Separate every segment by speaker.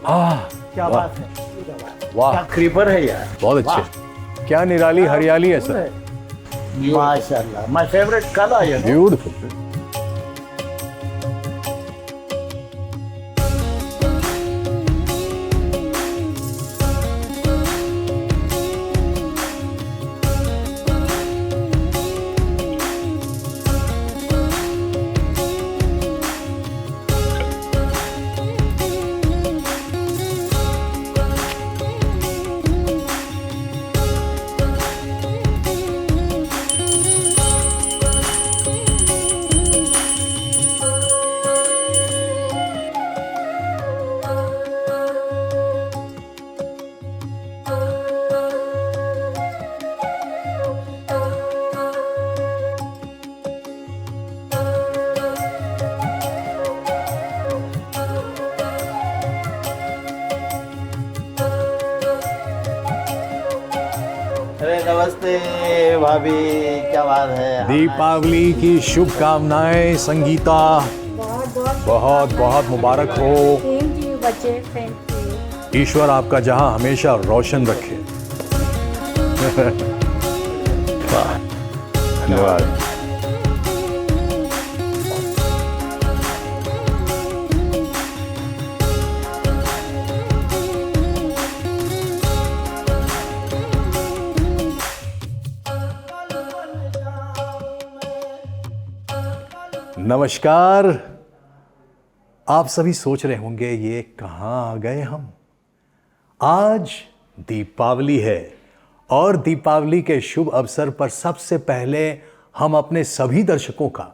Speaker 1: आह,
Speaker 2: क्या
Speaker 1: वाह।
Speaker 2: बात है,
Speaker 1: वाह,
Speaker 2: क्या क्रीपर है यार,
Speaker 1: बहुत अच्छे। क्या निराली हरियाली है सर।
Speaker 2: माशाल्लाह, माय फेवरेट कलर है।
Speaker 1: ब्यूटीफुल।
Speaker 2: अरे नमस्ते भाभी, क्या बात है।
Speaker 1: दीपावली की शुभकामनाएं संगीता, बहुत बहुत मुबारक हो।
Speaker 3: सेम टू यू बच्चे, थैंक यू।
Speaker 1: ईश्वर आपका जहां हमेशा रोशन रखे। धन्यवाद। नमस्कार। आप सभी सोच रहे होंगे ये कहाँ आ गए हम। आज दीपावली है और दीपावली के शुभ अवसर पर सबसे पहले हम अपने सभी दर्शकों का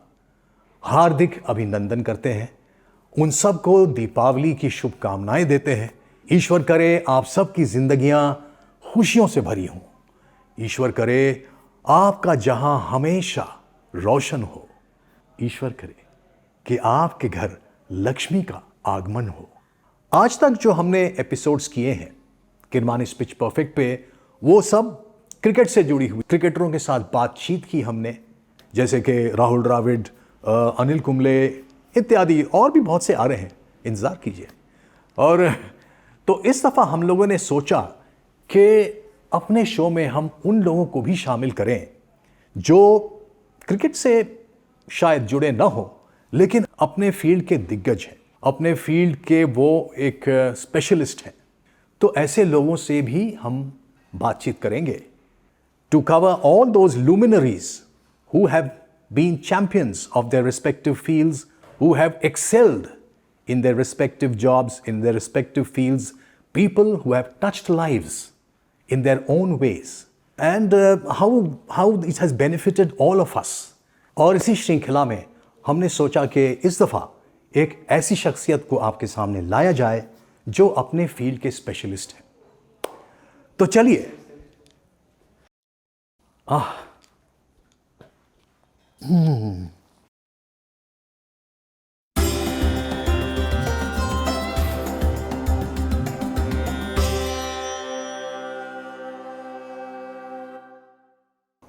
Speaker 1: हार्दिक अभिनंदन करते हैं। उन सबको दीपावली की शुभकामनाएं देते हैं। ईश्वर करे आप सबकी जिंदगियां खुशियों से भरी हों। ईश्वर करे आपका जहां हमेशा रोशन हो। ईश्वर करे कि आपके घर लक्ष्मी का आगमन हो। आज तक जो हमने एपिसोड्स किए हैं किरमानी पिच परफेक्ट पे, वो सब क्रिकेट से जुड़ी हुई क्रिकेटरों के साथ बातचीत की हमने, जैसे कि राहुल द्रविड़, अनिल कुंबले इत्यादि, और भी बहुत से आ रहे हैं, इंतज़ार कीजिए। और तो इस दफ़ा हम लोगों ने सोचा कि अपने शो में हम उन लोगों को भी शामिल करें जो क्रिकेट से शायद जुड़े ना हो, लेकिन अपने फील्ड के दिग्गज हैं, अपने फील्ड के वो एक स्पेशलिस्ट हैं। तो ऐसे लोगों से भी हम बातचीत करेंगे to cover all those luminaries who have been champions of their respective fields, who have excelled in their respective jobs, in their respective fields, people who have touched lives in their own ways, and how it has benefited all of us. और इसी श्रृंखला में हमने सोचा कि इस दफ़ा एक ऐसी शख्सियत को आपके सामने लाया जाए जो अपने फील्ड के स्पेशलिस्ट हैं। तो चलिए।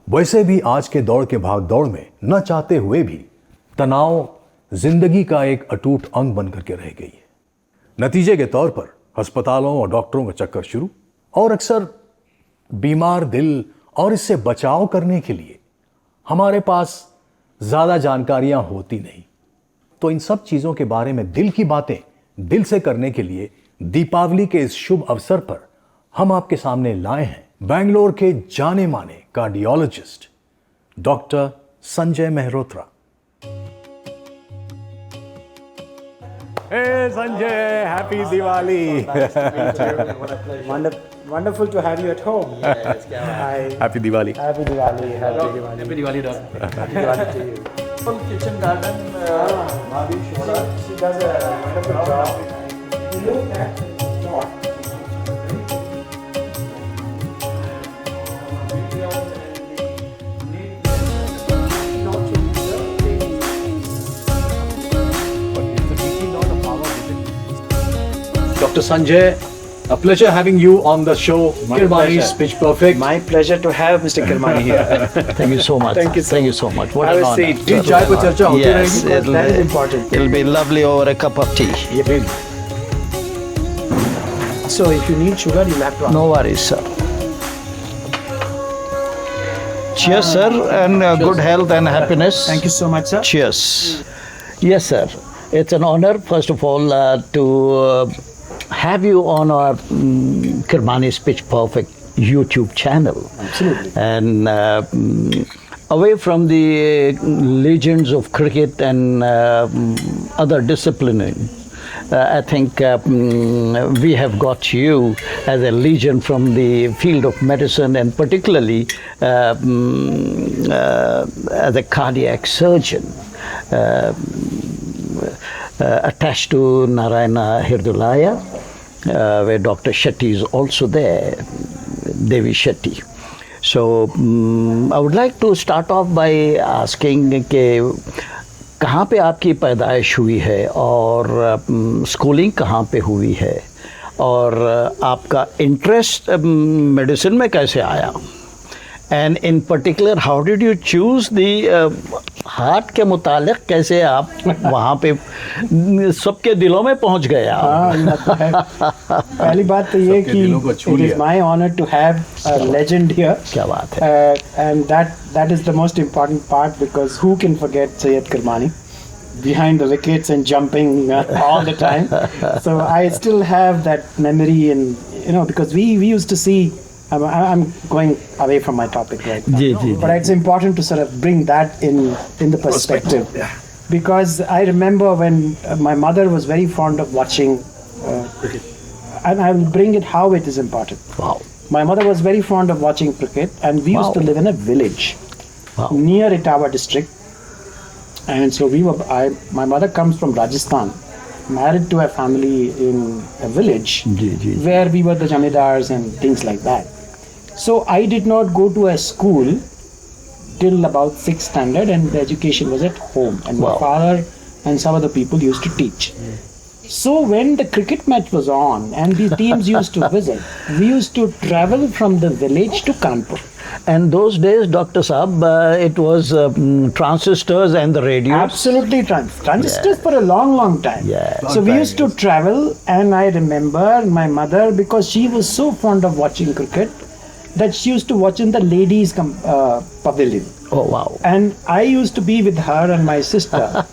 Speaker 1: वैसे भी आज के दौड़ के भाग दौड़ में न चाहते हुए भी तनाव जिंदगी का एक अटूट अंग बन करके रह गई है। नतीजे के तौर पर अस्पतालों और डॉक्टरों का चक्कर शुरू, और अक्सर बीमार दिल और इससे बचाव करने के लिए हमारे पास ज़्यादा जानकारियां होती नहीं। तो इन सब चीज़ों के बारे में दिल की बातें दिल से करने के लिए दीपावली के इस शुभ अवसर पर हम आपके सामने लाए हैं बेंगलोर के जाने माने cardiologist doctor Sanjay Mehrotra. Hey Sanjay, happy Diwali.
Speaker 4: Wonderful to have you at home.
Speaker 2: Yes, क्या बात है।
Speaker 4: Hi.
Speaker 1: Happy Diwali.
Speaker 4: Happy Diwali. Happy Diwali.
Speaker 2: Happy Diwali, doctor।
Speaker 4: Happy Diwali to you.
Speaker 2: Full kitchen garden, भाभी शोरा।
Speaker 4: She does a wonderful job. You look at what?
Speaker 1: Dr. Sanjay, a pleasure having you on the show. Kirmani's Pitch Perfect.
Speaker 4: My pleasure to have Mr. Kirmani here.
Speaker 5: Thank you so much.
Speaker 4: Thank you so
Speaker 5: much. What
Speaker 4: Have
Speaker 5: an
Speaker 4: a
Speaker 5: honor.
Speaker 4: seat.
Speaker 1: जी चाय पर चर्चा होती
Speaker 5: Yes,
Speaker 1: रहेगी।
Speaker 4: That is important.
Speaker 5: it'll be lovely over a cup of tea.
Speaker 4: Yep. So if you need sugar, you'll have to ask.
Speaker 2: No worries, sir. Cheers, sir, and good health and happiness.
Speaker 4: Thank you so much, sir.
Speaker 2: Cheers. Yes, sir. It's an honor, first of all, to have you on our Kirmani's Pitch Perfect YouTube channel.
Speaker 4: Absolutely.
Speaker 2: And away from the legends of cricket and other disciplining, I think we have got you as a legend from the field of medicine, and particularly as a cardiac surgeon attached to Narayana Hirdulaya, where Dr. Shetty is also there, Devi Shetty. So I would like to start off by asking कि कहाँ पे आपकी पैदाइश हुई है और schooling कहाँ पे हुई है और आपका इंटरेस्ट मेडिसिन में कैसे आया, and in particular how did you choose the heart के मुतालिक कैसे आप वहाँ पे सबके दिलों में पहुँच गए आप?
Speaker 4: हाँ, ये बात तो है। पहली बात तो ये कि it is my honor to have a legend here.
Speaker 2: क्या बात है।
Speaker 4: And that is the most important part, because who can forget Syed Kirmani behind the wickets and jumping all the time. So I still have that memory, and because we used to see. I'm going away from my topic right now, but it's important to sort of bring that in the perspective. Because I remember when my mother was very fond of watching cricket, and I will bring it how it is important.
Speaker 2: Wow.
Speaker 4: My mother was very fond of watching cricket, and we used to live in a village near Etawah district. And so my mother comes from Rajasthan, married to a family in a village where we were the jamidars and things like that. So I did not go to a school till about 6th standard, and the education was at home, and my father and some other people used to teach. So when the cricket match was on and the teams used to visit, we used to travel from the village to Kanpur.
Speaker 2: And those days, Dr. Saab, it was transistors and the radios.
Speaker 4: Absolutely, transistors for a long time. So we used to travel, and I remember my mother, because she was so fond of watching cricket, that she used to watch in the ladies' pavilion.
Speaker 2: Oh, wow.
Speaker 4: And I used to be with her and my sister.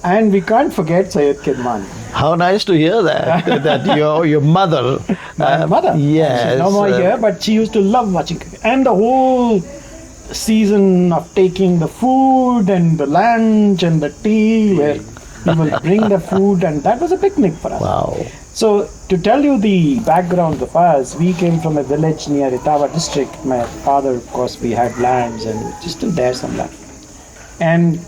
Speaker 4: And we can't forget Syed Kirmani.
Speaker 2: How nice to hear that, that your mother.
Speaker 4: My mother.
Speaker 2: Yes.
Speaker 4: She's no more here, but she used to love watching cricket. And the whole season of taking the food and the lunch and the tea, where we will bring the food, and that was a picnic for us.
Speaker 2: Wow.
Speaker 4: So, to tell you the background of us, we came from a village near Etawah district. My father, of course, we had lands, and just still there some land. And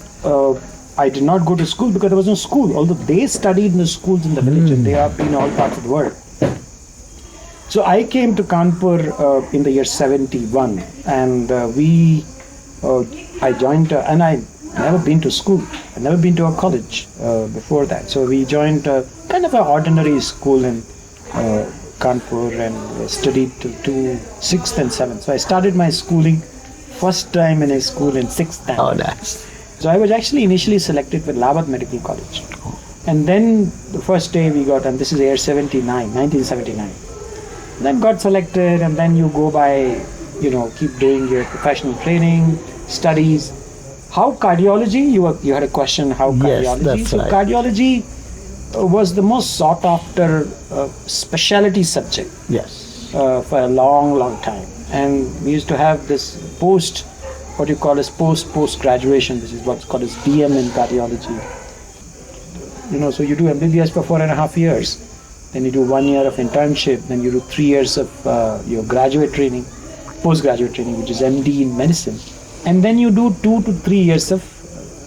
Speaker 4: I did not go to school because there was no school, although they studied in the schools in the village, and they have been in all parts of the world. So I came to Kanpur in the year 71, and I joined, and I never been to school. I'd never been to a college before that. So we joined kind of an ordinary school in Kanpur, and studied to 6th and 7th. So I started my schooling first time in a school in 6th standard.
Speaker 2: Oh, nice.
Speaker 4: So I was actually initially selected for Allahabad Medical College. And then the first day we got, and this is year 1979. Then got selected, and then you go by, keep doing your professional training, studies. How cardiology, you had a question, how cardiology?
Speaker 2: Yes, that's right.
Speaker 4: Cardiology was the most sought after specialty subject.
Speaker 2: Yes.
Speaker 4: For a long time. And we used to have this post-graduation, which is what's called as DM in cardiology. So you do MBBS for 4.5 years. Then you do 1 year of internship. Then you do 3 years of your graduate training, postgraduate training, which is MD in medicine. And then you do 2 to 3 years of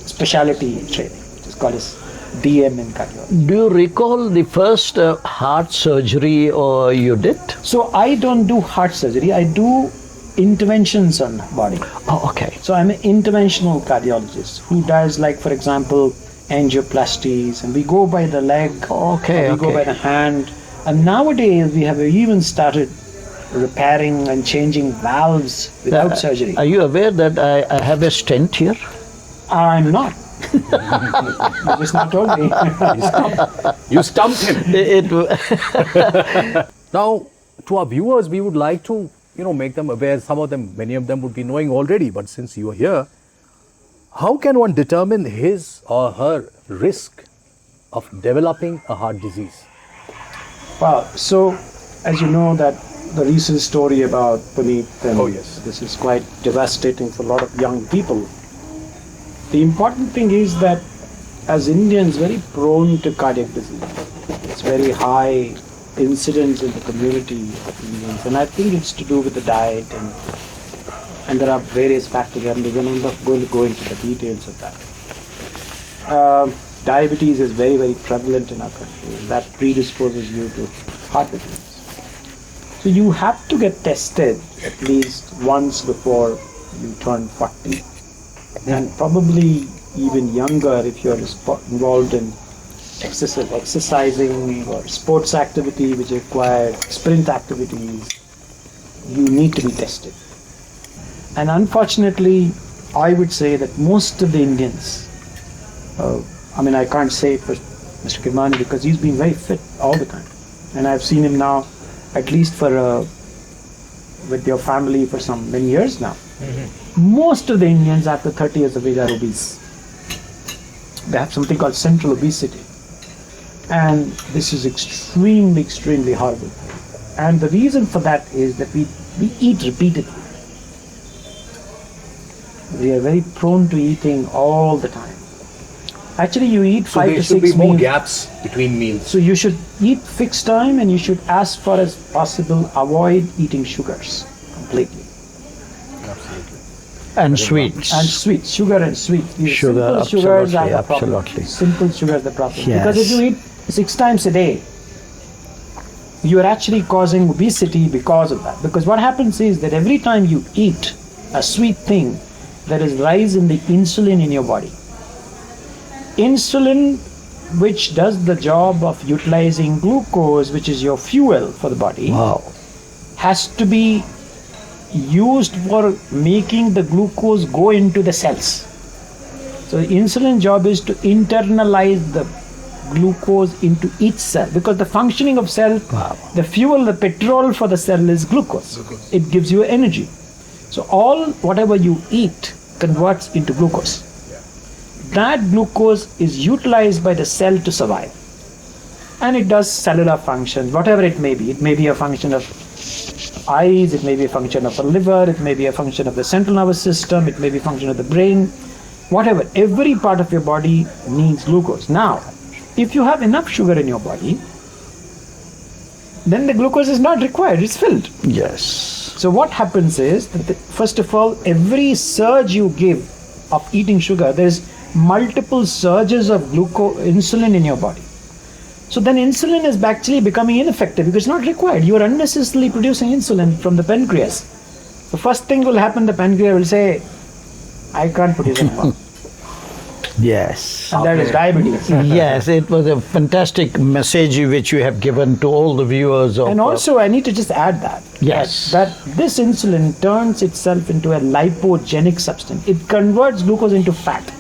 Speaker 4: specialty training, which is called as DM in cardiology.
Speaker 2: Do you recall the first heart surgery you did?
Speaker 4: So I don't do heart surgery. I do interventions on body.
Speaker 2: Oh, okay.
Speaker 4: So I'm an interventional cardiologist who does, like, for example, angioplasties, and we go by the leg, we go by the hand, and nowadays we have even started repairing and changing valves without surgery.
Speaker 2: Are you aware that I have a stent here?
Speaker 4: I'm not. You just not told me.
Speaker 1: You stumped him. Now, to our viewers, we would like to, make them aware. Some of them, many of them would be knowing already, but since you are here, how can one determine his or her risk of developing a heart disease?
Speaker 4: Well, so as you know that the recent story about Puneet, and
Speaker 1: Oh, yes.
Speaker 4: this is quite devastating for a lot of young people. The important thing is that as Indians, very prone to cardiac disease. It's very high incidence in the community of Indians, and I think it's to do with the diet and there are various factors, and we're not going to go into the details of that. Diabetes is very, very prevalent in our country, and that predisposes you to heart disease. So you have to get tested at least once before you turn 40, and probably even younger if you're involved in excessive exercising or sports activity which require sprint activities. You need to be tested. And unfortunately, I would say that most of the Indians, I can't say it for Mr. Kirmani because he's been very fit all the time. And I've seen him now, at least with your family for many years now. Most of the Indians after 30 years of age are obese. They have something called central obesity. And this is extremely, extremely horrible. And the reason for that is that we eat repeatedly. We are very prone to eating all the time. Actually, you eat
Speaker 1: So
Speaker 4: 5
Speaker 1: there
Speaker 4: to
Speaker 1: should
Speaker 4: 6
Speaker 1: be more
Speaker 4: meals.
Speaker 1: gaps between meals.
Speaker 4: So you should eat fixed time, and you should, as far as possible, avoid eating sugars completely.
Speaker 2: And sweets.
Speaker 4: And sweets, sugar and sweets. These
Speaker 2: Sugar,
Speaker 4: simple sugars are
Speaker 2: absolutely,
Speaker 4: the problem.
Speaker 2: absolutely.
Speaker 4: Simple sugar is the problem.
Speaker 2: Yes.
Speaker 4: Because if you eat 6 times a day, you are actually causing obesity because of that. Because what happens is that every time you eat a sweet thing, there is rise in the insulin in your body. Insulin, which does the job of utilizing glucose, which is your fuel for the body,
Speaker 2: Wow.
Speaker 4: has to be used for making the glucose go into the cells. So the insulin job is to internalize the glucose into each cell, because the functioning of cell, the fuel, the petrol for the cell is glucose. It gives you energy. So whatever you eat converts into glucose. That glucose is utilized by the cell to survive. And it does cellular functions, whatever it may be. It may be a function of eyes, it may be a function of a liver, it may be a function of the central nervous system, it may be a function of the brain, whatever. Every part of your body needs glucose. Now, if you have enough sugar in your body, then the glucose is not required, it's filled.
Speaker 2: Yes.
Speaker 4: So what happens is, that first of all, every surge you give of eating sugar, there's multiple surges of insulin in your body. So then insulin is actually becoming ineffective because it's not required. You are unnecessarily producing insulin from the pancreas. The first thing will happen, the pancreas will say, I can't produce anymore.
Speaker 2: Yes.
Speaker 4: And that is diabetes.
Speaker 2: Yes, it was a fantastic message which you have given to all the viewers of.
Speaker 4: And also, I need to just add that.
Speaker 2: Yes.
Speaker 4: That this insulin turns itself into a lipogenic substance. It converts glucose into fat.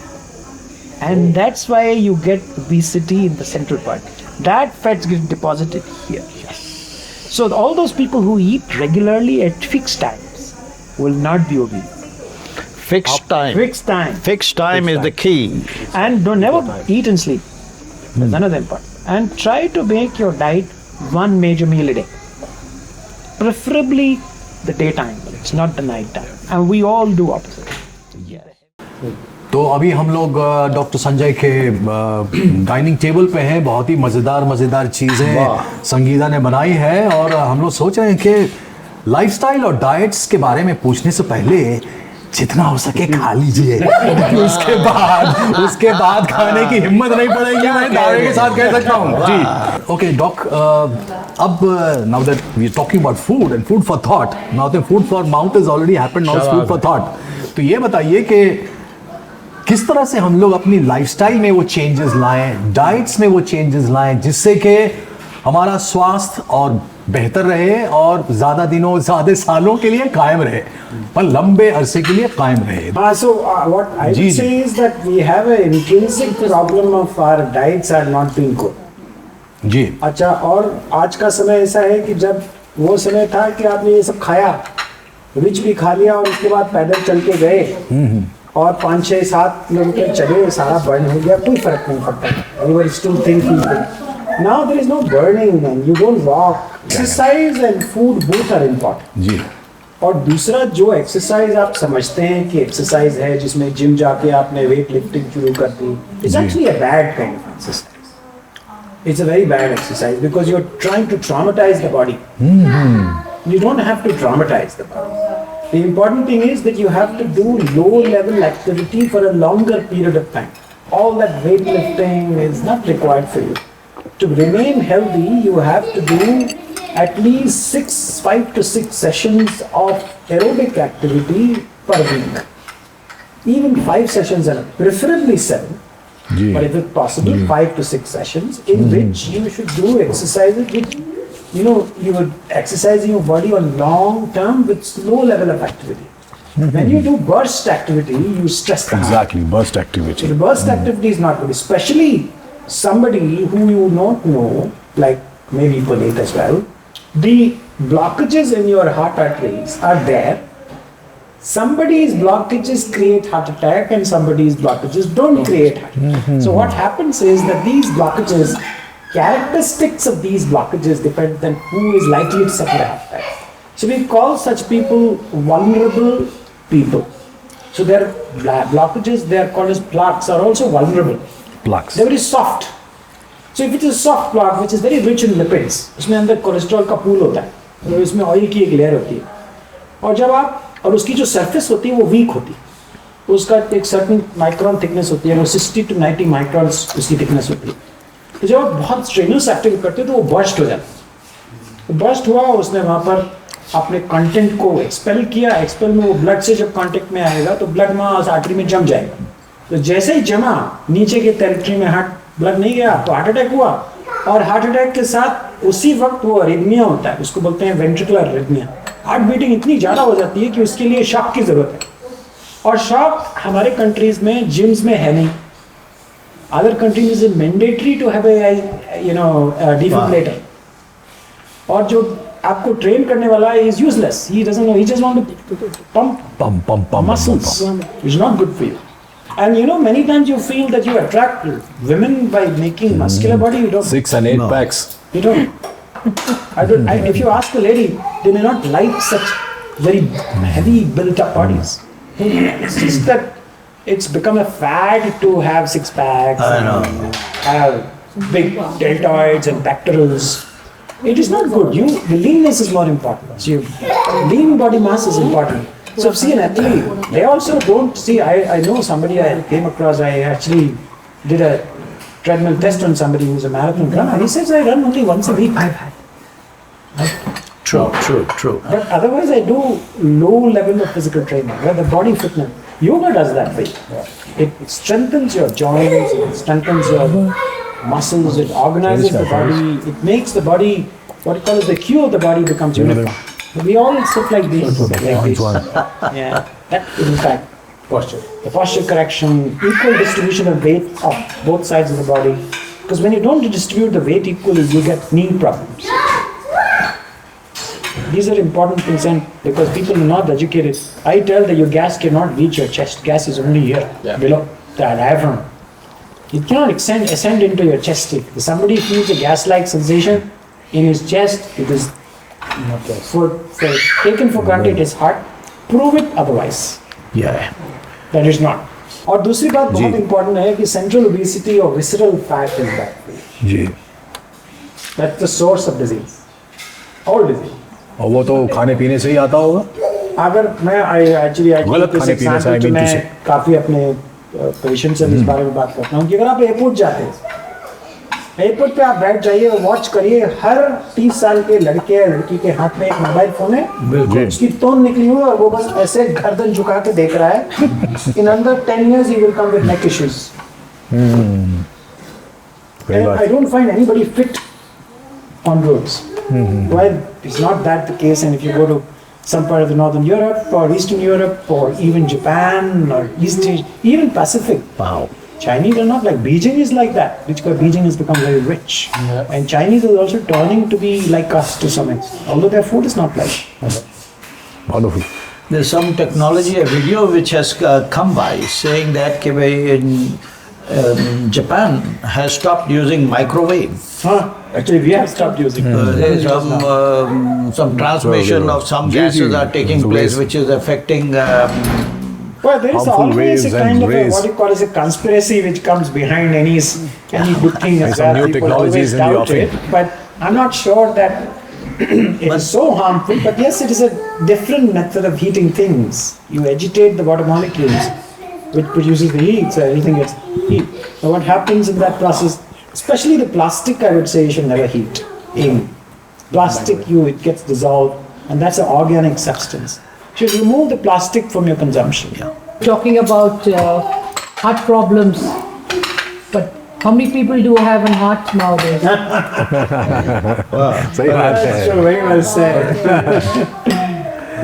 Speaker 4: And that's why you get obesity in the central part. That fats get deposited here. So all those people who eat regularly at fixed times will not be obese.
Speaker 2: Fixed time.
Speaker 4: Fixed time.
Speaker 2: Fixed time is the key.
Speaker 4: And never eat and sleep. That's another important. And try to make your diet one major meal a day. Preferably the daytime, but it's not the night time. And we all do opposite. Yes.
Speaker 1: तो अभी हम लोग doctor Sanjay के dining table पे हैं. बहुत ही मज़ेदार चीज़ें संगीता ने बनाई है और हम लोग सोच रहे हैं कि लाइफस्टाइल और डाइट्स के बारे में पूछने से पहले जितना हो सके खा लीजिए. उसके बाद खाने की हिम्मत नहीं पड़ेगी, मैं दावे के साथ कह सकता हूँ जी. ओके डॉक, अब now that we are talking about food and food for thought, now the food for mouth is already happened, now it's food for thought. तो ये बताइए कि किस तरह से हम लोग अपनी लाइफस्टाइल में वो चेंजेस लाएं, डाइट्स में वो चेंजेस लाएं, जिससे कि हमारा स्वास्थ्य और बेहतर रहे और ज़्यादा दिनों, ज़्यादा सालों के लिए कायम रहे, पर लंबे अरसे के लिए कायम रहे.
Speaker 5: What I would say is that we have an intrinsic problem of our diets are not being good.
Speaker 1: जी
Speaker 5: अच्छा, और आज का समय ऐसा है कि जब वो समय था कि आपने ये सब खाया, रिच भी खा लिया और उसके बाद पैदल चल के गए और 5, 6, 7 किलोमीटर चले, सारा बर्न हो गया, कोई फर्क नहीं पड़ता। You were still thinking. Now there is no burning and you don't walk. Exercise and food both are important.
Speaker 1: जी
Speaker 5: और दूसरा जो एक्सरसाइज आप समझते हैं कि एक्सरसाइज है जिसमें जिम जाके आपने वेट लिफ्टिंग शुरू कर दी, it's actually a bad kind of exercise. It's a very bad exercise because you're trying to traumatize the body. You don't have to traumatize the body. The important thing is that you have to do low level activity for a longer period of time. All that weightlifting is not required for you. To remain healthy, you have to do at least 5 to 6 sessions of aerobic activity per week. Even 5 sessions are preferably 7.
Speaker 1: जी
Speaker 5: But if it's possible, 5 to 6 sessions in which you should do exercises which, you would exercising your body on long term with slow level of activity. When you do burst activity, you stress the heart.
Speaker 1: Exactly burst
Speaker 5: So
Speaker 1: activity
Speaker 5: the burst activity is not good, especially somebody who you don't know, like maybe Puneet as well. The blockages in your heart arteries are there. Somebody's blockages create heart attack and somebody's blockages don't create heart attack. So what happens is that these blockages, characteristics of these blockages depend on who is likely to suffer a heart attack. So we call such people vulnerable people. So their blockages, they are called as plaques, are also vulnerable.
Speaker 1: Plugs
Speaker 5: They're very soft. So if it is a soft plaque which is very rich in lipids, उसमें अंदर cholesterol का pool होता है, और इसमें oil की एक layer होती है, और जब आप और उसकी जो सरफेस होती है वो वीक होती है, उसका एक सर्टेन माइक्रोन थिकनेस होती है, वो 60 to 90 माइक्रोन्स उसकी थिकनेस होती है. तो जब आप बहुत स्ट्रेनस एक्टिविटी करते हो तो वो बर्स्ट हो जाता है. तो बर्स्ट हुआ, उसने वहाँ पर अपने कंटेंट को एक्सपेल किया. एक्सपेल में वो ब्लड से जब कांटेक्ट में आएगा तो ब्लड में आर्टरी में जम जाएगा. तो जैसे ही जमा नीचे के टेरिटरी में ब्लड नहीं गया तो हार्ट अटैक हुआ, और हार्ट अटैक के साथ उसी वक्त वो अरिथमिया होता है, उसको बोलते हैं वेंट्रिकुलर अरिथमिया. हार्ट बीटिंग इतनी ज़्यादा हो जाती है कि उसके लिए शॉक की ज़रूरत है, और शॉक हमारे कंट्रीज में जिम्स में है नहीं. Other countries is mandatory to have defibrillator, और जो आपको ट्रेन करने वाला is useless. He doesn't know, he just want to pump
Speaker 1: पम पम पम
Speaker 5: muscles. It's not good for you. And many times you feel that you attract women by making muscular body. You don't.
Speaker 1: 6 and 8 packs.
Speaker 5: You don't. If you ask a lady, they may not like such very heavy built-up bodies. It's just that it's become a fad to have 6 packs.
Speaker 2: I know.
Speaker 5: Have big deltoids and pectorals. It is not good. The leanness is more important. So lean body mass is important. So see an athlete, they also don't see. I know somebody I came across. I actually did a treadmill test on somebody who's a marathon runner. He says I run only once a week.
Speaker 2: True.
Speaker 5: But otherwise I do low level of physical training, where the body fitness. Yoga does that for you. It strengthens your joints, it strengthens your muscles, it organizes the body, it makes the body, what you call as the cue of the body becomes uniform. We all sit like this. Yeah, that is in fact posture. The posture correction, equal distribution of weight of both sides of the body. Because when you don't distribute the weight equally, you get knee problems. These are important things, and because people are not educated, I tell that your gas cannot reach your chest. Gas is only here, below the diaphragm. It cannot ascend into your chest. If somebody feels a gas-like sensation in his chest, it is taken for granted. It is heart. Prove it otherwise.
Speaker 2: Yeah.
Speaker 5: That is not. और दूसरी बात बहुत important है कि central obesity or visceral fat is bad.
Speaker 1: Ji
Speaker 5: That's the source of disease. All disease.
Speaker 1: और वो तो खाने पीने से ही आता होगा.
Speaker 5: अगर मैं
Speaker 1: गलत खाने पीने से, I mean to say.
Speaker 5: काफ़ी अपने पेशेंट से इस बारे में बात करता हूँ कि अगर आप एयरपोर्ट जाते हैं, एयरपोर्ट पे आप बैठ जाइए और वॉच करिए, हर 30 साल के लड़के या लड़की के हाथ में एक मोबाइल फोन है, उसकी तोन निकली हुई और वो बस ऐसे गर्दन झुका के देख रहा है. इन अंदर 10 years he will come with neck issues. And I don't find anybody fit on roads. Well, it's not that the case, and if you go to some part of the Northern Europe or Eastern Europe or even Japan or East Asia, even Pacific,
Speaker 2: Wow.
Speaker 5: Chinese are not like Beijing is like that, because Beijing has become very rich, and Chinese is also turning to be like us to some extent, although their food is not like.
Speaker 1: Wonderful.
Speaker 2: There's some technology, a video which has come by saying that in Japan has stopped using microwave.
Speaker 5: Actually, we have stopped using.
Speaker 2: There's some transmission of some gases are taking place, which is affecting.
Speaker 5: Well, there is
Speaker 1: harmful
Speaker 5: always
Speaker 1: waves
Speaker 5: a kind
Speaker 1: and
Speaker 5: of a,
Speaker 1: rays.
Speaker 5: what you call as a conspiracy which comes behind any good thing as
Speaker 1: some
Speaker 5: well.
Speaker 1: new
Speaker 5: People
Speaker 1: technologies
Speaker 5: always
Speaker 1: in the
Speaker 5: doubt it,
Speaker 1: offing.
Speaker 5: but I'm not sure that it is so harmful. But yes, it is a different method of heating things. You agitate the water molecules, which produces the heat, so everything gets heat. So what happens in that process, especially the plastic, I would say you should never heat. Plastic, it gets dissolved, and that's an organic substance. You should remove the plastic from your consumption.
Speaker 6: Talking about heart problems, but how many people do have an heart nowadays?
Speaker 1: सही बात है.
Speaker 5: Sure, very well said.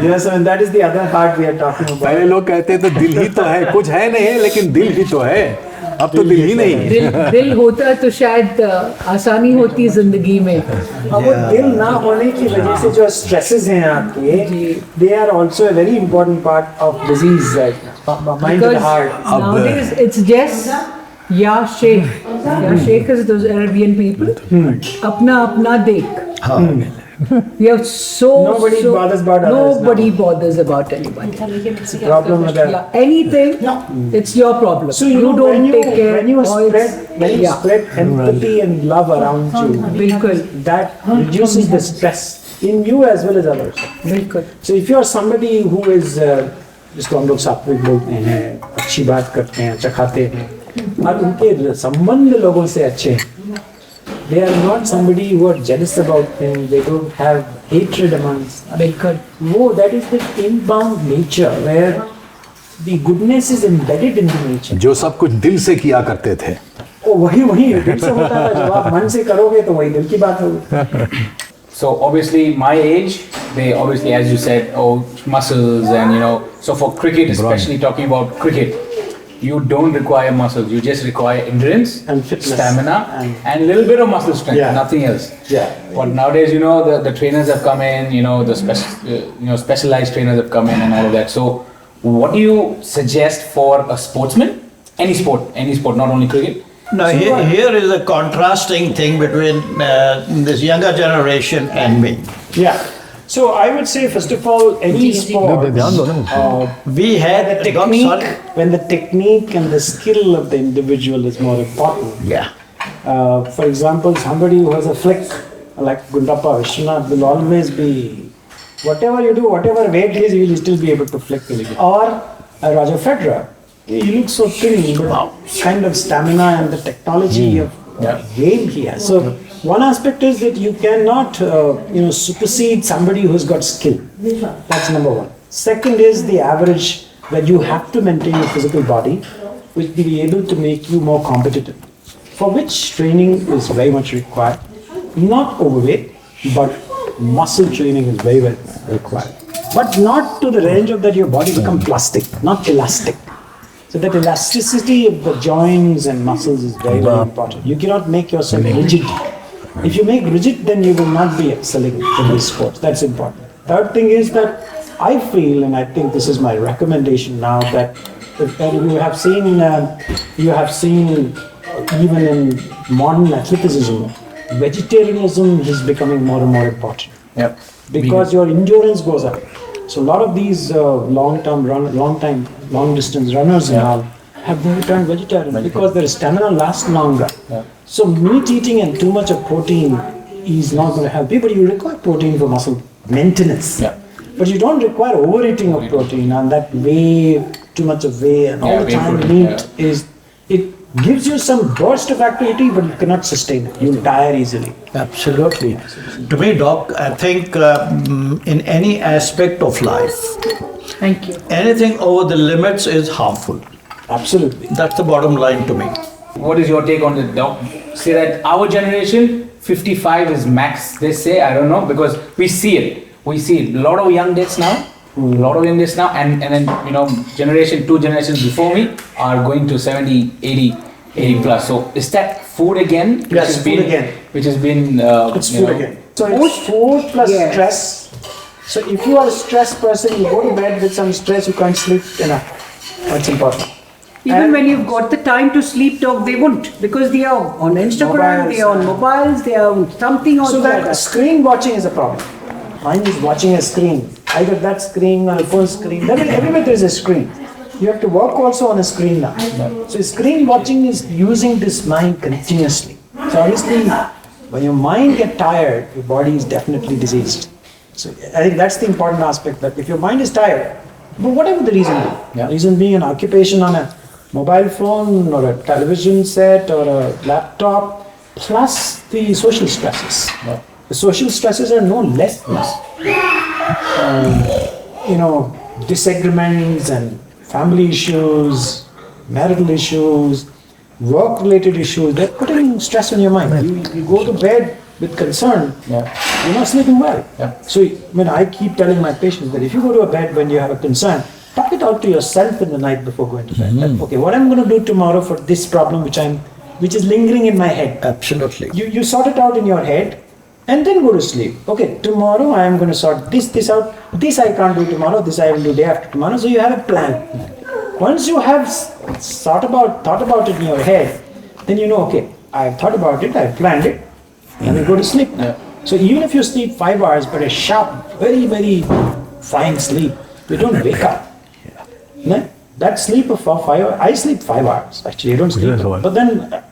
Speaker 5: Yes, I mean that is the other heart we are talking about.
Speaker 1: पहले लोग कहते तो दिल ही तो है, कुछ है नहीं है, लेकिन दिल ही तो है. अब तो दिल ही नहीं है.
Speaker 6: दिल होता तो शायद आसानी होती जिंदगी में.
Speaker 5: अब वो दिल ना होने की वजह से जो स्ट्रेसेस हैं आपके, they are also a very important part of disease, mind and heart.
Speaker 6: Nowadays it's just Ya Sheikh is those Arabian people. अपना देख. We have
Speaker 5: Nobody bothers about others
Speaker 6: nobody bothers about anybody.
Speaker 5: Problem with that.
Speaker 6: Yeah, anything, it's your problem.
Speaker 5: So you know,
Speaker 6: don't take care.
Speaker 5: when you
Speaker 6: or it's-
Speaker 5: spread empathy and love around you,
Speaker 6: बिल्कुल
Speaker 5: that reduces the stress in you as well as others.
Speaker 6: बिल्कुल.
Speaker 5: So if you are somebody who is जिसको हम लोग सात्विक बोलते हैं, अच्छी बात करते हैं, अच्छा खाते हैं, और उनके संबंध लोगों से अच्छे हैं, they are not somebody who are jealous about things, they don't have hatred amongst.
Speaker 6: बिल्कुल.
Speaker 5: No, that is the inbound nature where the goodness is embedded in the nature.
Speaker 1: जो सब कुछ दिल से किया करते थे.
Speaker 5: वो वही दिल से होता है. जब आप मन से करोगे तो वही दिल की बात होगी.
Speaker 7: So obviously my age, they obviously, as you said, muscles and so for cricket, especially talking about cricket, you don't require muscles, you just require endurance
Speaker 5: And fitness.
Speaker 7: stamina and a little bit of muscle strength,
Speaker 5: Yeah.
Speaker 7: nothing else.
Speaker 5: Yeah.
Speaker 7: But nowadays, the trainers have come in, the specialized trainers have come in and all of that. So what do you suggest for a sportsman? Any sport, not only cricket.
Speaker 2: Now here is a contrasting thing between this younger generation and me.
Speaker 5: Yeah. So I would say first of all, any sport,
Speaker 2: We had
Speaker 5: when the technique and the skill of the individual is more important.
Speaker 2: Yeah.
Speaker 5: For example, somebody who has a flick, like Gundappa Vishwanath, will always be, whatever you do, whatever weight he is, he will still be able to flick. Or Roger Federer, he looks so thin, but kind of stamina and the technology of game he has. So one aspect is that you cannot, supersede somebody who's got skill. That's number one. Second is the average, that you have to maintain your physical body, which will be able to make you more competitive. For which training is very much required. Not overweight, but muscle training is very, very required. But not to the range of that your body become plastic, not elastic. So that elasticity of the joints and muscles is very, very important. You cannot make yourself rigid. If you make rigid, then you will not be excelling in these sports. That's important. Third thing is that I feel, and I think this is my recommendation now, that you have seen even in modern athleticism, vegetarianism is becoming more and more important.
Speaker 7: Yep.
Speaker 5: Because your endurance goes up. So a lot of these long distance runners and all have been turned vegetarian because their stamina lasts longer.
Speaker 7: Yeah.
Speaker 5: So meat eating and too much of protein is not going to help you, but you require protein for muscle maintenance.
Speaker 7: Yeah.
Speaker 5: But you don't require overeating of protein and that too much of whey and all the
Speaker 7: whey
Speaker 5: time
Speaker 7: protein,
Speaker 5: meat it gives you some burst of activity, but you cannot sustain it. You'll tire easily.
Speaker 2: Absolutely. To me, Doc, I think in any aspect of life,
Speaker 6: Thank you.
Speaker 2: anything over the limits is harmful.
Speaker 5: Absolutely.
Speaker 2: That's the bottom line to me.
Speaker 7: What is your take on the doc? Say that our generation, 55 is max. They say, I don't know, because we see it. A lot of young dads now. And then, two generations before me are going to 70, 80. 80 plus. So is that food again? Which
Speaker 5: Yes,
Speaker 7: has
Speaker 5: food
Speaker 7: been,
Speaker 5: again.
Speaker 7: Which has been.
Speaker 5: It's
Speaker 7: you
Speaker 5: food
Speaker 7: know,
Speaker 5: again. So it's food plus
Speaker 6: Yes.
Speaker 5: stress. So if you are a stressed person, you go to bed with some stress, you can't sleep enough. That's important.
Speaker 6: Even
Speaker 5: And-
Speaker 6: when you've got the time to sleep, dog, they won't, because they are on Instagram,
Speaker 5: Mobiles.
Speaker 6: they are on mobiles, they are on something or
Speaker 5: So
Speaker 6: the
Speaker 5: that
Speaker 6: other.
Speaker 5: screen watching is a problem. Mine is watching a screen, either that screen or a phone screen. Everywhere there is a screen. You have to work also on a screen now. So screen watching is using this mind continuously. So obviously, when your mind get tired, your body is definitely diseased. So I think that's the important aspect, that if your mind is tired, but whatever the reason be, reason being an occupation on a mobile phone or a television set or a laptop, plus the social stresses. The social stresses are no less than this. Disagreements and family issues, marital issues, work-related issues, they're putting stress on your mind. You go to bed with concern, you're not sleeping well. So I keep telling my patients that if you go to a bed when you have a concern, talk it out to yourself in the night before going to bed. That, okay, what I'm going to do tomorrow for this problem which is lingering in my head.
Speaker 2: Absolutely.
Speaker 5: You sort it out in your head and then go to sleep. Okay, tomorrow I am going to sort this out. This I can't do tomorrow, this I will do day after tomorrow. So you have a plan. Once you have thought about it in your head, then you know, okay, I've thought about it, I've planned it, and you go to sleep. So even if you sleep 5 hours, but a sharp, very, very fine sleep, you don't wake up. That sleep of 5 hours, I sleep 5 hours actually, I don't sleep. But then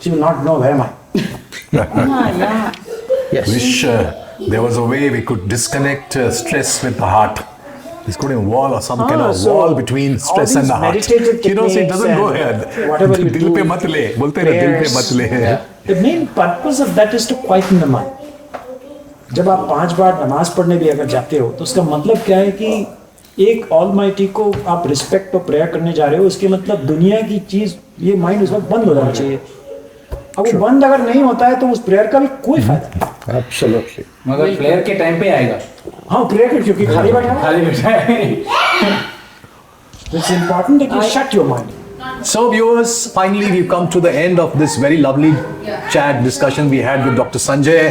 Speaker 5: you will not know where am I.
Speaker 2: Yes.
Speaker 1: Wish there was a way we could disconnect stress with the heart. There's got a wall or some kind of
Speaker 5: so
Speaker 1: wall between stress
Speaker 5: all
Speaker 1: and the
Speaker 5: these
Speaker 1: heart.
Speaker 5: meditative
Speaker 1: You know, so it
Speaker 5: techniques
Speaker 1: doesn't go
Speaker 5: and
Speaker 1: here.
Speaker 5: whatever you
Speaker 1: Dil
Speaker 5: do,
Speaker 1: pe mat le. Bolte hain na, dil pe
Speaker 5: prayers.
Speaker 1: mat le.
Speaker 5: The main purpose of that is to quieten the mind. जब आप 5 बार नमाज पढ़ने भी अगर जाते हो तो उसका मतलब क्या है कि एक ऑलमाइटी को आप रिस्पेक्ट और प्रेयर करने जा रहे हो, इसके मतलब दुनिया की चीज ये माइंड उस वक्त बंद हो जाना चाहिए. अब वो बंद अगर नहीं होता है तो उस प्रेयर का भी कोई फायदा नहीं.
Speaker 2: Absolutely.
Speaker 7: मगर प्लेयर के टाइम पे आएगा.
Speaker 5: हाँ, प्रेयर क्योंकि खाली बैठा है.
Speaker 7: खाली बैठा है.
Speaker 5: It's important that you shut your mind.
Speaker 1: So viewers, finally we've come to the end of this very lovely chat discussion we had with Dr. Sanjay.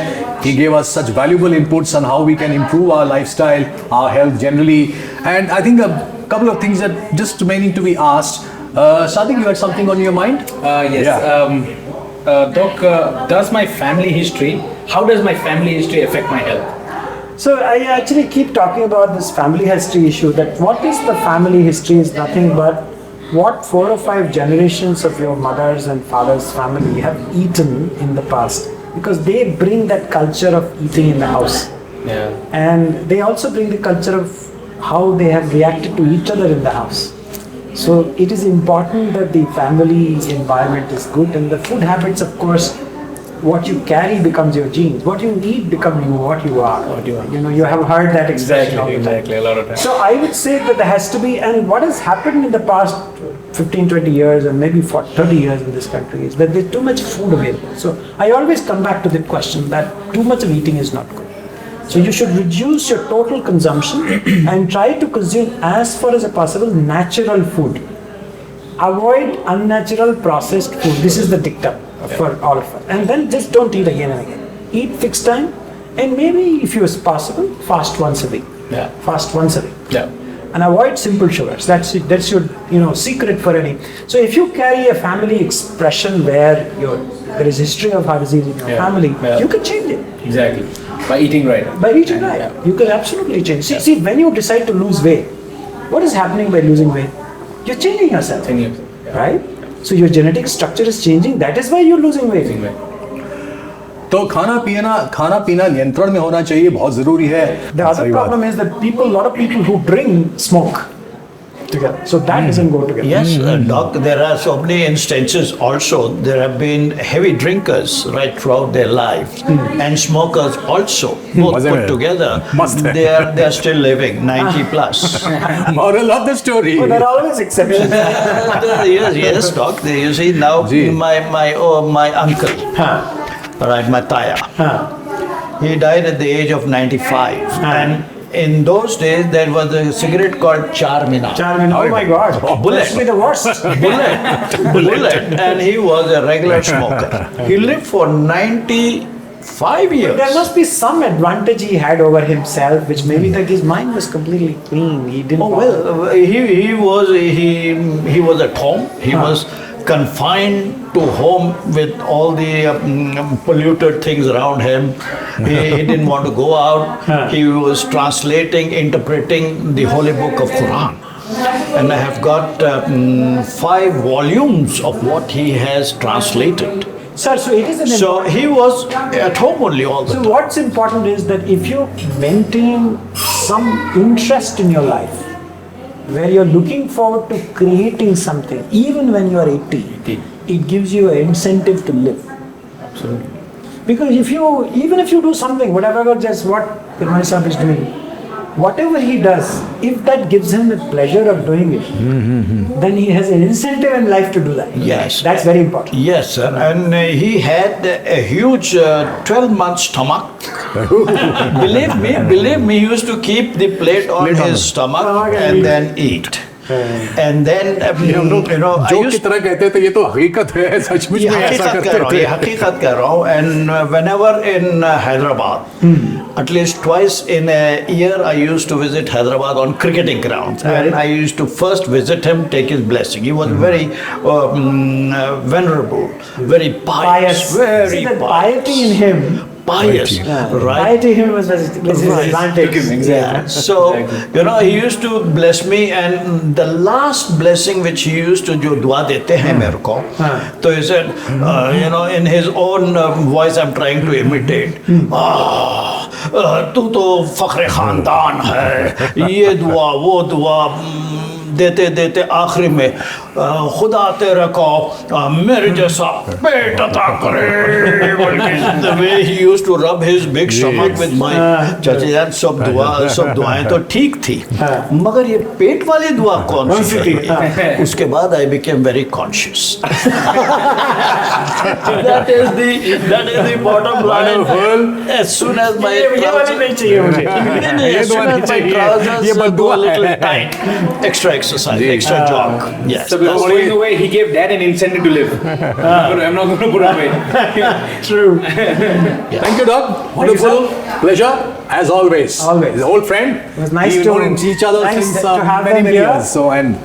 Speaker 1: He gave us such valuable inputs on how we can improve our lifestyle, our health generally. And I think a couple of things that just remaining to be asked. Sadik, you had something on your mind?
Speaker 7: Yes.
Speaker 1: Yeah.
Speaker 7: Doc, does my family history, how does my family history affect my health?
Speaker 5: So I actually keep talking about this family history issue, that what is the family history is nothing but what 4 or 5 generations of your mother's and father's family have eaten in the past, because they bring that culture of eating in the house.
Speaker 7: Yeah.
Speaker 5: And they also bring the culture of how they have reacted to each other in the house. So it is important that the family environment is good, and the food habits, of course, what you carry becomes your genes. What you eat becomes what you are. You have heard that expression all the time.
Speaker 7: Exactly, a lot of times.
Speaker 5: So I would say that there has to be, and what has happened in the past 15, 20 years and maybe for 30 years in this country is that there's too much food available. So I always come back to the question that too much of eating is not good. So you should reduce your total consumption and try to consume as far as possible natural food. Avoid unnatural processed food. This is the dictum for all of us. And then just don't eat again and again. Eat fixed time, and maybe if it's possible, fast once a week.
Speaker 7: Yeah.
Speaker 5: Fast once a week.
Speaker 7: Yeah.
Speaker 5: And avoid simple sugars. That's it. That's your secret for any. So if you carry a family expression where there is history of heart disease in your family, you can change it.
Speaker 7: Exactly. By eating right.
Speaker 5: By eating right, you can absolutely change. See, when you decide to lose weight, what is happening by losing weight? You're changing yourself, right? So your genetic structure is changing. That is why you're losing weight.
Speaker 1: तो खाना पीना नियंत्रण में होना चाहिए, बहुत जरूरी है.
Speaker 5: The other problem is that a lot of people who drink smoke together. So that doesn't go together.
Speaker 2: Yes, Doc, there are so many instances also. There have been heavy drinkers right throughout their life, and smokers also, both
Speaker 1: Mazze
Speaker 2: put
Speaker 1: mein.
Speaker 2: together.
Speaker 1: Mast hai.
Speaker 2: They are still living 90 plus.
Speaker 1: Moral of the story.
Speaker 5: But there are always exceptions.
Speaker 2: yes, Doc. You see now,
Speaker 1: Ji.
Speaker 2: my uncle, right, my taya. He died at the age of 95, and in those days there was a cigarette called Charminar.
Speaker 4: Oh my God.
Speaker 2: Bullet.
Speaker 4: Must be the worst.
Speaker 2: Bullet. And he was a regular smoker. He lived for 95 years.
Speaker 4: There must be some advantage he had over himself, which maybe like his mind was completely clean. He didn't.
Speaker 2: Oh well, he was at home. He was confined to home with all the polluted things around him. He didn't want to go out. He was translating, interpreting the holy book of Quran. And I have got 5 volumes of what he has translated.
Speaker 4: Sir, so it is an.
Speaker 2: So he was at home only all the
Speaker 4: So
Speaker 2: time.
Speaker 4: what's important is that if you maintain some interest in your life, where you're looking forward to creating something, even when you are 80, it gives you an incentive to live.
Speaker 7: Absolutely.
Speaker 4: Because even if you do something, whatever, just what Kirmani Sahib is doing, whatever he does, if that gives him the pleasure of doing it, then he has an incentive in life to do that.
Speaker 2: Yes.
Speaker 4: That's very important.
Speaker 2: Yes, sir. And he had a huge 12-month stomach. Believe me, he used to keep the plate on his stomach and then eat. And then, I
Speaker 1: जो
Speaker 2: used
Speaker 1: की तरह कहते थे ये तो हकीकत है सचमुच में ऐसा करते
Speaker 2: ये
Speaker 1: थे
Speaker 2: हकीकत कह रहा हूँ. And whenever in Hyderabad, at least twice in a year, I used to visit Hyderabad on cricketing grounds, and I used to first visit him, take his blessing. He was very venerable, very pious, very
Speaker 4: See, the
Speaker 2: pious.
Speaker 4: piety in him.
Speaker 2: Pious, right?
Speaker 4: Piety in him was his advantage.
Speaker 2: Yeah. So, he used to bless me, and the last blessing which he used to, जो दुआ देते हैं मेरे को, तो he said, in his own voice, I'm trying to imitate. तू तो फख्र खानदान है, ये दुआ, वो दुआ, देते देते आखिरी में खुदा तेरे को मेरे जैसा पेट अता करे. The way he used to rub his big stomach with my चाची जान, सब दुआएं तो ठीक थी, मगर ये पेट वाली दुआ कौन सी थी? उसके बाद I became very conscious. That is the bottom line. As soon as my as soon as my trousers go a little tight, extra exercise, extra jog. Yes.
Speaker 7: So before going away, he gave dad an incentive to live. I'm not going to put away.
Speaker 4: True.
Speaker 1: Thank you, Doc. Wonderful pleasure as always.
Speaker 4: Always.
Speaker 1: He's an old friend.
Speaker 4: It was nice
Speaker 1: We've
Speaker 4: to
Speaker 1: known each other
Speaker 4: nice
Speaker 1: since
Speaker 4: to have
Speaker 1: many
Speaker 4: them here.
Speaker 1: years. So and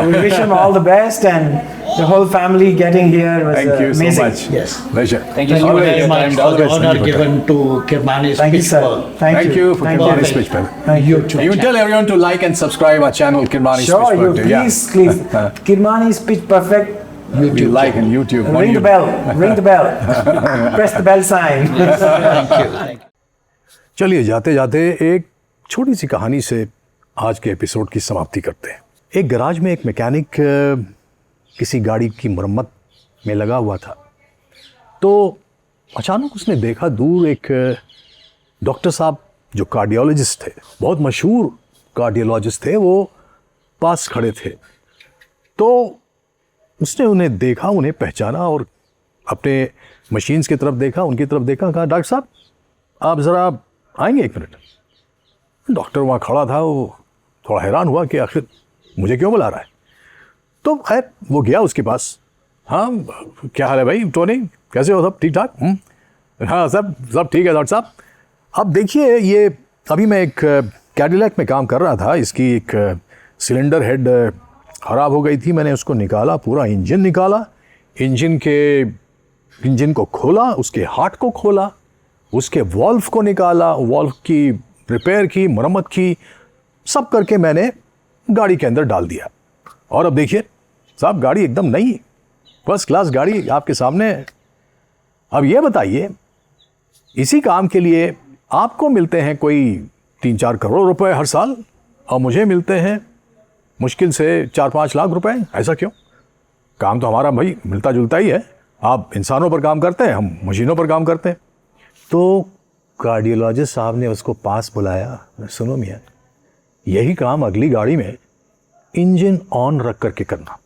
Speaker 4: we wish him all the best, and the whole family getting here was
Speaker 1: thank you so
Speaker 4: amazing.
Speaker 1: much.
Speaker 2: Yes.
Speaker 1: Pleasure.
Speaker 7: Thank you
Speaker 2: Thank
Speaker 7: so
Speaker 2: you
Speaker 7: much.
Speaker 2: very much for the
Speaker 1: Always.
Speaker 2: honor
Speaker 1: Thank you.
Speaker 2: given to Kirmani
Speaker 4: Thank you,
Speaker 2: Speech
Speaker 4: sir.
Speaker 2: World.
Speaker 1: Thank you for
Speaker 4: Thank
Speaker 1: Kirmani
Speaker 4: you.
Speaker 1: Speech World.
Speaker 4: You
Speaker 1: You can tell everyone to like and subscribe our channel, Kirmani
Speaker 4: Sure,
Speaker 1: Speech
Speaker 4: you
Speaker 1: World.
Speaker 4: please. Kirmani Speech Perfect.
Speaker 1: We like and YouTube.
Speaker 4: Ring the bell. Ring the bell. Press the bell sign.
Speaker 2: Thank you.
Speaker 1: चलिए जाते जाते एक छोटी सी कहानी से आज के episode की समाप्ति करते हैं. एक गराज में एक मैकेनिक किसी गाड़ी की मरम्मत में लगा हुआ था, तो अचानक उसने देखा दूर एक डॉक्टर साहब जो कार्डियोलॉजिस्ट थे, बहुत मशहूर कार्डियोलॉजिस्ट थे, वो पास खड़े थे. तो उसने उन्हें देखा, उन्हें पहचाना और अपने मशीन्स की तरफ देखा, उनकी तरफ देखा, कहा डॉक्टर साहब आप ज़रा आएंगे 1 मिनट. डॉक्टर वहाँ खड़ा था, वो थोड़ा हैरान हुआ कि आखिर मुझे क्यों बुला रहा है. तो खैर वो गया उसके पास. हाँ क्या हाल है भाई टोनी, कैसे हो, सब ठीक ठाक? हाँ सब ठीक है डॉक्टर साहब. अब देखिए ये अभी मैं एक कैडिलैक में काम कर रहा था, इसकी एक सिलेंडर हेड ख़राब हो गई थी. मैंने उसको निकाला, पूरा इंजन निकाला, इंजन को खोला, उसके हार्ट को खोला, उसके वॉल्व को निकाला, वॉल्व की रिपेयर की, मरम्मत की, सब करके मैंने गाड़ी के अंदर डाल दिया. और अब देखिए साहब गाड़ी एकदम नई, फर्स्ट क्लास गाड़ी आपके सामने है. अब ये बताइए इसी काम के लिए आपको मिलते हैं कोई 3-4 करोड़ रुपए हर साल और मुझे मिलते हैं मुश्किल से 4-5 लाख रुपए. ऐसा क्यों? काम तो हमारा भाई मिलता जुलता ही है. आप इंसानों पर काम करते हैं, हम मशीनों पर काम करते हैं. तो कार्डियोलॉजिस्ट साहब ने उसको पास बुलाया. सुनो मियाँ, यही काम अगली गाड़ी में इंजन ऑन रख करके करना.